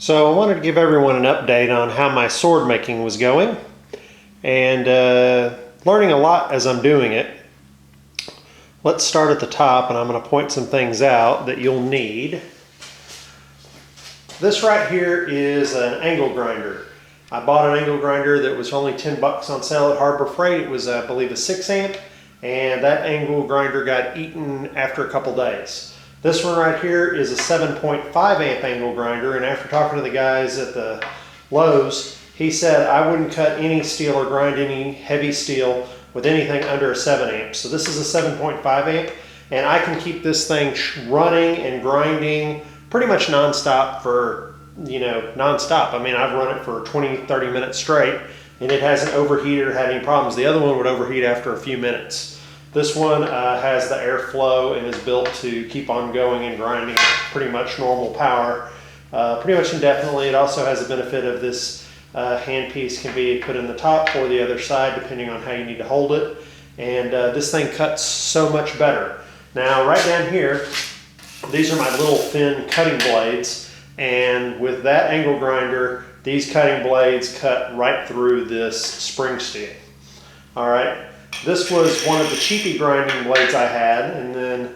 So I wanted to give everyone an update on how my sword making was going and learning a lot as I'm doing it. Let's start at the top, and I'm going to point some things out that you'll need. This right here is an angle grinder. I bought an angle grinder that was only 10 bucks on sale at Harbor Freight. It was, I believe, a 6 amp, and that angle grinder got eaten after a couple days. This one right here is a 7.5 amp angle grinder, and after talking to the guys at the Lowe's, he said I wouldn't cut any steel or grind any heavy steel with anything under a 7 amp. So this is a 7.5 amp, and I can keep this thing running and grinding pretty much non-stop for, non-stop. I mean, I've run it for 20-30 minutes straight, and it hasn't overheated or had any problems. The other one would overheat after a few minutes. This one has the airflow and is built to keep on going and grinding pretty much normal power, pretty much indefinitely. It also has the benefit of this handpiece can be put in the top or the other side depending on how you need to hold it. And this thing cuts so much better. Now right down here, these are my little thin cutting blades, and with that angle grinder, these cutting blades cut right through this spring steel. All right. This was one of the cheapy grinding blades I had, and then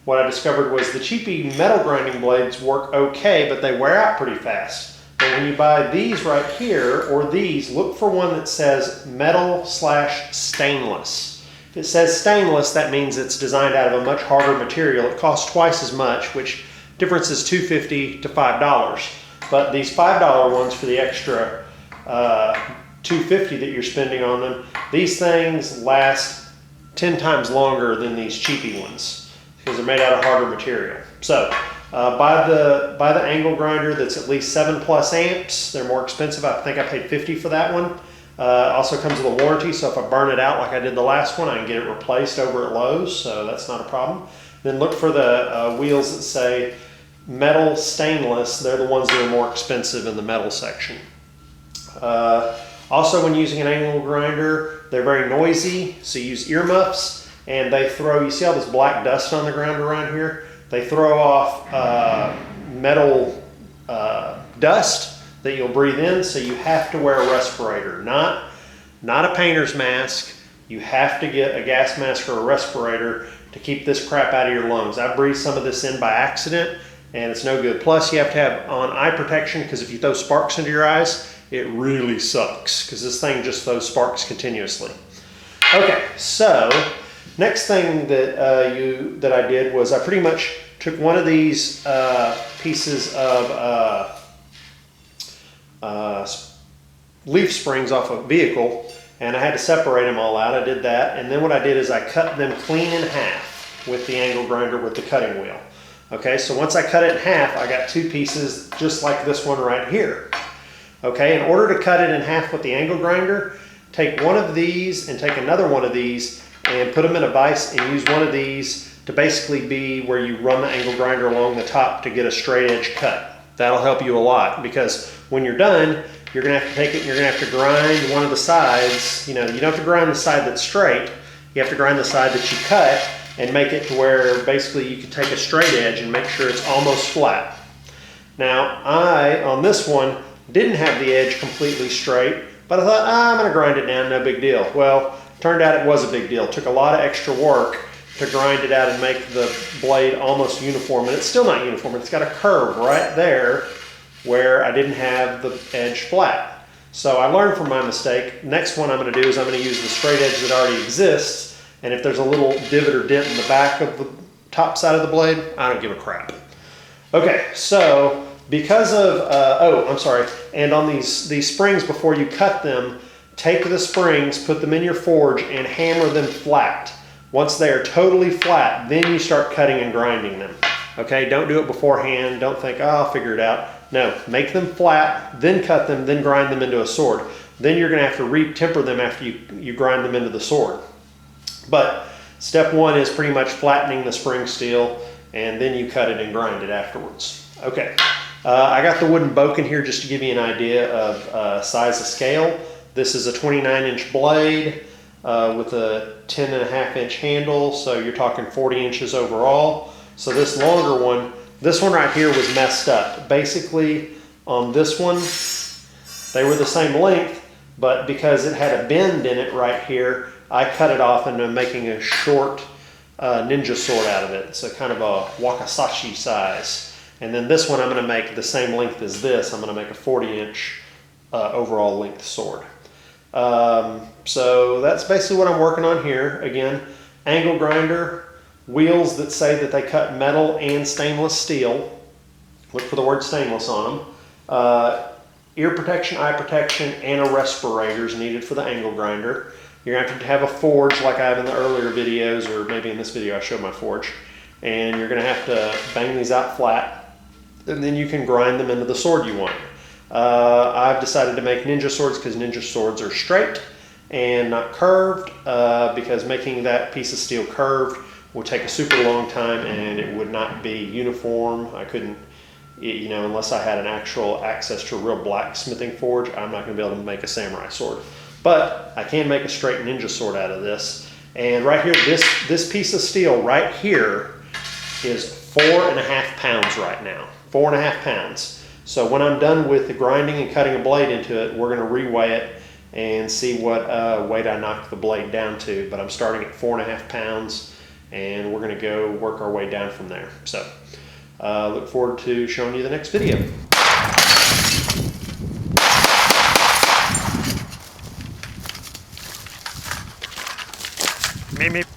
what I discovered was the cheapy metal grinding blades work okay, but they wear out pretty fast. And when you buy these right here, or these, look for one that says metal/stainless. If it says stainless, that means it's designed out of a much harder material. It costs twice as much, which difference is $2.50 to $5. But these $5 ones for the extra $2.50 that you're spending on them, these things last 10 times longer than these cheapy ones because they're made out of harder material. So buy the angle grinder that's at least 7+ amps. They're more expensive. I think I paid $50 for that one. Also comes with a warranty, so if I burn it out like I did the last one, I can get it replaced over at Lowe's, so that's not a problem. Then look for the wheels that say metal stainless. They're the ones that are more expensive in the metal section. Also, when using an angle grinder, they're very noisy, so use earmuffs, and they throw, you see all this black dust on the ground around here? They throw off metal dust that you'll breathe in, so you have to wear a respirator, not a painter's mask. You have to get a gas mask or a respirator to keep this crap out of your lungs. I breathed some of this in by accident, and it's no good. Plus, you have to have on eye protection, because if you throw sparks into your eyes, it really sucks because this thing just throws sparks continuously. Okay, so next thing that I did was I pretty much took one of these pieces of leaf springs off a vehicle, and I had to separate them all out. I did that, and then what I did is I cut them clean in half with the angle grinder with the cutting wheel. Okay, so once I cut it in half, I got two pieces just like this one right here. Okay, in order to cut it in half with the angle grinder, take one of these and take another one of these and put them in a vise and use one of these to basically be where you run the angle grinder along the top to get a straight edge cut. That'll help you a lot, because when you're done, you're gonna have to take it and you're gonna have to grind one of the sides. You don't have to grind the side that's straight, you have to grind the side that you cut and make it to where basically you can take a straight edge and make sure it's almost flat. Now, on this one, didn't have the edge completely straight, but I thought, I'm gonna grind it down, no big deal. Well, turned out it was a big deal. It took a lot of extra work to grind it out and make the blade almost uniform, and it's still not uniform. It's got a curve right there where I didn't have the edge flat. So I learned from my mistake. Next one I'm gonna do is I'm gonna use the straight edge that already exists, and if there's a little divot or dent in the back of the top side of the blade, I don't give a crap. Okay, so because of, and on these springs, before you cut them, take the springs, put them in your forge, and hammer them flat. Once they are totally flat, then you start cutting and grinding them. Okay, don't do it beforehand. Don't think, I'll figure it out. No, make them flat, then cut them, then grind them into a sword. Then you're gonna have to re-temper them after you grind them into the sword. But step one is pretty much flattening the spring steel, and then you cut it and grind it afterwards. Okay. I got the wooden boken here just to give you an idea of size of scale. This is a 29-inch blade with a 10.5-inch handle, so you're talking 40 inches overall. So this longer one, this one right here was messed up. Basically, On this one, they were the same length, but because it had a bend in it right here, I cut it off and I'm making a short ninja sword out of it. It's a kind of a wakizashi size. And then this one I'm going to make the same length as this. I'm going to make a 40-inch overall length sword. So that's basically what I'm working on here. Again, angle grinder, wheels that say that they cut metal and stainless steel. Look for the word stainless on them. Ear protection, eye protection, and a respirator is needed for the angle grinder. You're going to have a forge like I have in the earlier videos, or maybe in this video I showed my forge. And you're going to have to bang these out flat, and then you can grind them into the sword you want. I've decided to make ninja swords because ninja swords are straight and not curved, because making that piece of steel curved would take a super long time and it would not be uniform. I couldn't, you know, unless I had an actual access to a real blacksmithing forge, I'm not going to be able to make a samurai sword. But I can make a straight ninja sword out of this. And right here, this piece of steel right here is 4.5 pounds right now. 4.5 pounds. So when I'm done with the grinding and cutting a blade into it, we're going to reweigh it and see what weight I knocked the blade down to. But I'm starting at 4.5 pounds, and we're going to go work our way down from there. So look forward to showing you the next video. Meep, meep.